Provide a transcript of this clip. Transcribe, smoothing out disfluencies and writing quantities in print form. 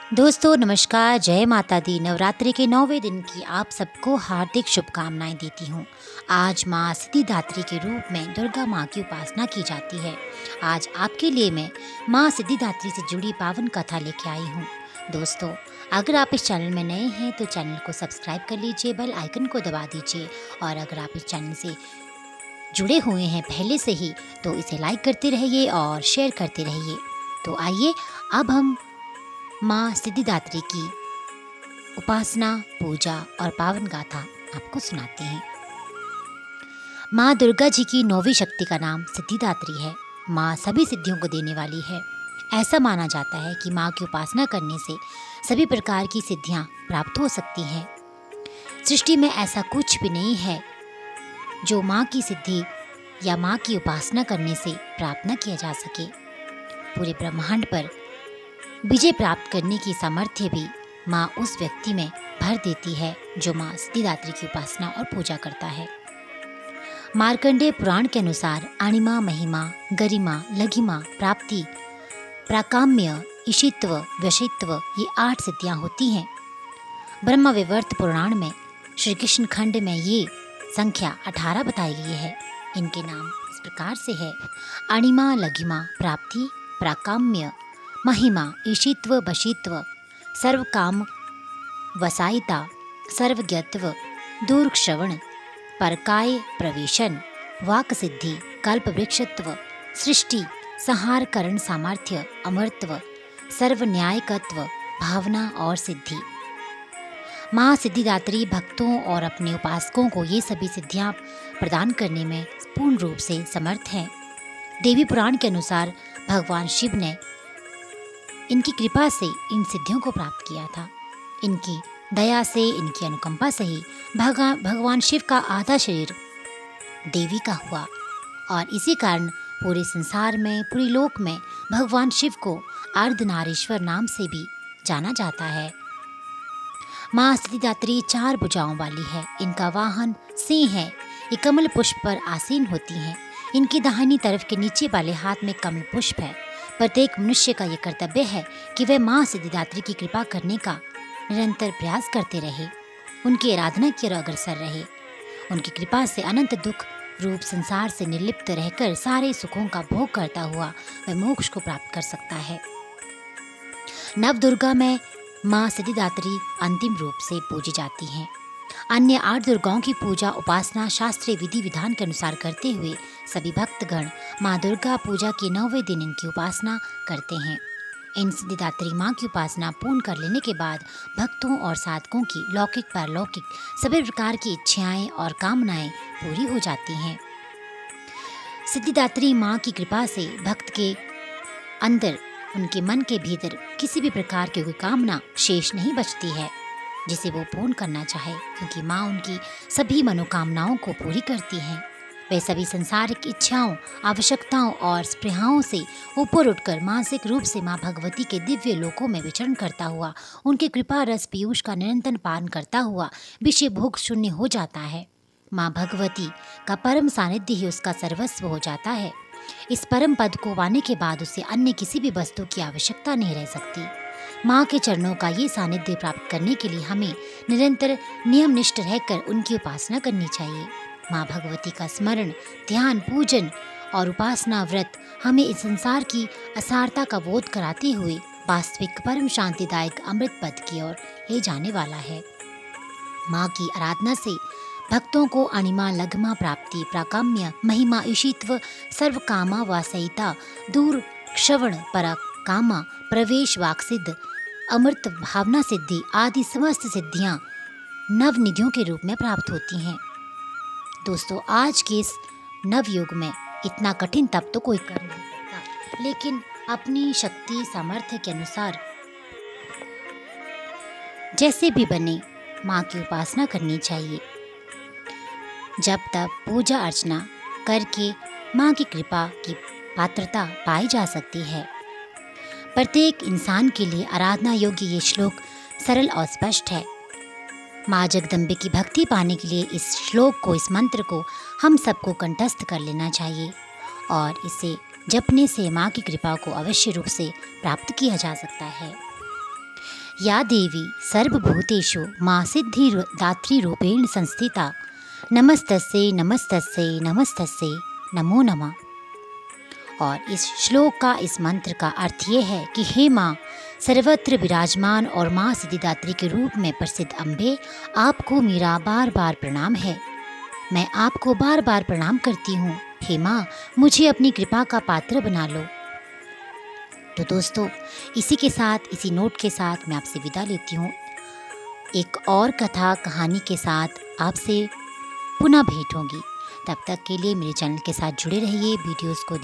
दोस्तों नमस्कार, जय माता दी। नवरात्रि के 9वें दिन की आप सबको हार्दिक शुभकामनाएं देती हूँ। आज माँ सिद्धिदात्री के रूप में दुर्गा माँ की उपासना की जाती है। आज आपके लिए मैं माँ सिद्धिदात्री से जुड़ी पावन कथा लेके आई हूँ। दोस्तों, अगर आप इस चैनल में नए हैं तो चैनल को सब्सक्राइब कर लीजिए, बेल आइकन को दबा दीजिए और अगर आप इस चैनल से जुड़े हुए हैं पहले से ही तो इसे लाइक करते रहिए और शेयर करते रहिए। तो आइए अब हम माँ सिद्धिदात्री की उपासना, पूजा और पावन गाथा आपको सुनाते हैं। माँ दुर्गा जी की 9वीं शक्ति का नाम सिद्धिदात्री है। माँ सभी सिद्धियों को देने वाली है। ऐसा माना जाता है कि माँ की उपासना करने से सभी प्रकार की सिद्धियाँ प्राप्त हो सकती हैं। सृष्टि में ऐसा कुछ भी नहीं है जो माँ की सिद्धि या माँ की उपासना करने से प्राप्त न किया जा सके। पूरे ब्रह्मांड पर विजय प्राप्त करने की सामर्थ्य भी माँ उस व्यक्ति में भर देती है जो माँ सिद्धिदात्री की उपासना और पूजा करता है। मार्कंडेय पुराण के अनुसार अणिमा, महिमा, गरिमा, लघिमा, प्राप्ति, प्राकाम्य, ईशित्व, वशित्व ये 8 सिद्धियाँ होती हैं। ब्रह्म विवर्त पुराण में श्री कृष्ण खंड में ये संख्या 18 बताई गई है। इनके नाम इस प्रकार से है: अणिमा, लघिमा, प्राप्ति, प्राकाम्य, महिमा, ईशित्व, वशित्व, सर्वकाम वसायिता, सर्वज्ञत्व, दूरश्रवण, परकाय प्रवेशन, वाक सिद्धि, कल्प वृक्षत्व, सृष्टि संहार करण सामर्थ्य, अमरत्व, सर्वन्यायकत्व, भावना और सिद्धि। माँ सिद्धिदात्री भक्तों और अपने उपासकों को ये सभी सिद्धियाँ प्रदान करने में पूर्ण रूप से समर्थ हैं। देवी पुराण के अनुसार भगवान शिव ने इनकी कृपा से इन सिद्धियों को प्राप्त किया था। इनकी दया से, इनकी अनुकंपा से ही भगवान शिव का आधा शरीर देवी का हुआ और इसी कारण पूरे संसार में, पूरे लोक में भगवान शिव को अर्धनारीश्वर नाम से भी जाना जाता है। माँ सिद्धिदात्री 4 भुजाओं वाली है। इनका वाहन सिंह है। ये कमल पुष्प पर आसीन होती हैं। इनकी दाहिनी तरफ के नीचे वाले हाथ में कमल पुष्प है। प्रत्येक मनुष्य का ये कर्तव्य है कि वह माँ सिद्धिदात्री की कृपा करने का निरंतर प्रयास करते रहे, उनकी आराधना की ओर अग्रसर रहे। उनकी कृपा से अनंत दुख रूप संसार से निर्लिप्त रहकर सारे सुखों का भोग करता हुआ वह मोक्ष को प्राप्त कर सकता है। नव दुर्गा में माँ सिद्धिदात्री अंतिम रूप से पूजी जाती हैं। अन्य 8 दुर्गाओं की पूजा उपासना शास्त्रीय विधि विधान के अनुसार करते हुए सभी भक्तगण माँ दुर्गा पूजा के 9वें दिन इनकी उपासना करते हैं। इन सिद्धिदात्री माँ की उपासना पूर्ण कर लेने के बाद भक्तों और साधकों की लौकिक पारलौकिक सभी प्रकार की इच्छाएं और कामनाएं पूरी हो जाती हैं। सिद्धिदात्री माँ की कृपा से भक्त के अंदर, उनके मन के भीतर किसी भी प्रकार की कोई कामना शेष नहीं बचती है जिसे वो पूर्ण करना चाहे, क्योंकि माँ उनकी सभी मनोकामनाओं को पूरी करती हैं। वे सभी संसारिक इच्छाओं, आवश्यकताओं और स्पृहाओं से ऊपर उठकर मानसिक रूप से माँ भगवती के दिव्य लोकों में विचरण करता हुआ, उनके कृपा रस पीयूष का निरंतर पान करता हुआ विषय भोग शून्य हो जाता है। माँ भगवती का परम सानिध्य ही उसका सर्वस्व हो जाता है। इस परम पद को पाने के बाद उसे अन्य किसी भी वस्तु की आवश्यकता नहीं रह सकती। माँ के चरणों का ये सानिध्य प्राप्त करने के लिए हमें निरंतर नियमनिष्ठ रहकर उनकी उपासना करनी चाहिए। माँ भगवती का स्मरण, ध्यान, पूजन और उपासना व्रत हमें इस संसार की असारता का बोध कराते हुए वास्तविक परम शांतिदायक अमृत पद की ओर ले जाने वाला है। माँ की आराधना से भक्तों को अणिमा, लघिमा, प्राप्ति, प्राकाम्य, महिमा, ईशित्व, सर्वकामा वासयिता, दूर श्रवण, पराकामा, प्रवेश, वाक्सिद्ध, अमृत, भावना सिद्धि आदि समस्त सिद्धियाँ नव निधियों के रूप में प्राप्त होती हैं। दोस्तों, आज के इस नव युग में इतना कठिन तप तो कोई कर नहीं सकता, लेकिन अपनी शक्ति सामर्थ्य के अनुसार जैसे भी बने माँ की उपासना करनी चाहिए। जब तक पूजा अर्चना करके माँ की कृपा की पात्रता पाई जा सकती है। प्रत्येक इंसान के लिए आराधना योग्य ये श्लोक सरल और स्पष्ट है। माँ जगदम्बे की भक्ति पाने के लिए इस श्लोक को, इस मंत्र को हम सबको कंठस्थ कर लेना चाहिए और इसे जपने से माँ की कृपा को अवश्य रूप से प्राप्त किया जा सकता है। या देवी सर्वभूतेषु मां सिद्धिदात्री रूपेण संस्थिता नमस्तस्यै नमस्तस्यै नमस्तस्यै नमो नमः। और इस श्लोक का, इस मंत्र का अर्थ ये है कि हे माँ सर्वत्र विराजमान और माँ सिद्धिदात्री के रूप में प्रसिद्ध अम्बे, आपको मेरा बार बार प्रणाम है। मैं आपको बार बार प्रणाम करती हूँ। हे माँ, मुझे अपनी कृपा का पात्र बना लो। तो दोस्तों, इसी के साथ, इसी नोट के साथ मैं आपसे विदा लेती हूँ। एक और कथा कहानी के साथ आपसे पुनः भेंट होगी। तब तक के लिए मेरे चैनल के साथ जुड़े रहिए, वीडियोस को